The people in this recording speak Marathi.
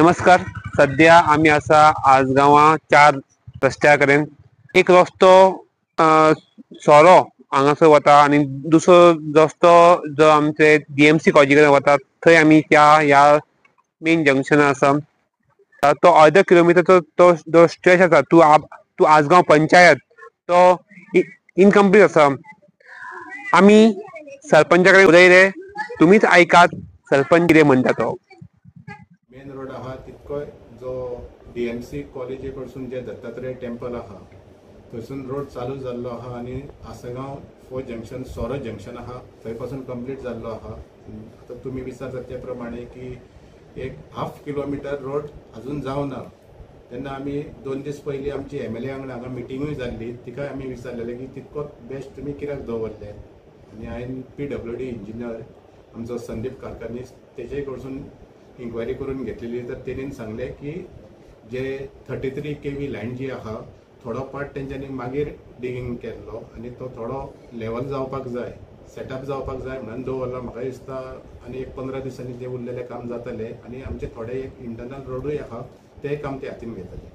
नमस्कार. सध्या आम्ही असा आसगांवा 4 रस्त्या कडेन एक रस्तो सोरो हांगासर वता आणि दुसरो रस्तो जो आमचे डीएमसी कॉलेजी कडेन वता थंय आमी ह्या मेन जंक्शन आसा तो अर्द किलोमिटरचो तो जो स्ट्रेच आसा टू आसगांव पंचायत तो इनकम्प्लीट आसा. आमी सरपंचा कडेन उलयले, तुमीच ऐकात सरपंच कितें म्हणटा तो. मेन रोड आहा तितको जो डीएमसी कॉलेजी कडसून जे दत्तात्रय टेम्पल आहा थंयसून रोड चालू जाल्लो आहा आणि आसगांव फो जंक्शन सोरो जंक्शन आहा थंय पासून कंप्लीट जाल्लो आहा. आता तुम्ही विचारतात त्या प्रमाणे की एक हाफ किलोमीटर रोड अजून जावं ना. तेन्ना आमी 2 दीस पयलीं आमची एमएलए वांगडा हांगा मिटिंगूय जाल्ली, तिकाय आमी विचारलेले की तितको बेस्ट तुमी कित्याक दवरले. आनी हांवें PWD इंजिनियर आमचो संदीप कारकानीस तेजे कडसून इन्क्वायरी करून घेतलेली, तर तेणीन सांगले की जे 33 kV लायन जी आहा थोडो पार्ट तेंच्यांनी मागीर डिगिंग केल्लो आणि तो थोडो लेवल जावपाक जाय, सेटअप जावपाक जाय म्हणून दवरलो. म्हाका दिसता आनी एक 15 दिसांनी ते उरलेले काम जातले आणि आमचे थोडे एक इंटरनल रोडूय आहा ते काम ते हातीन घेतले.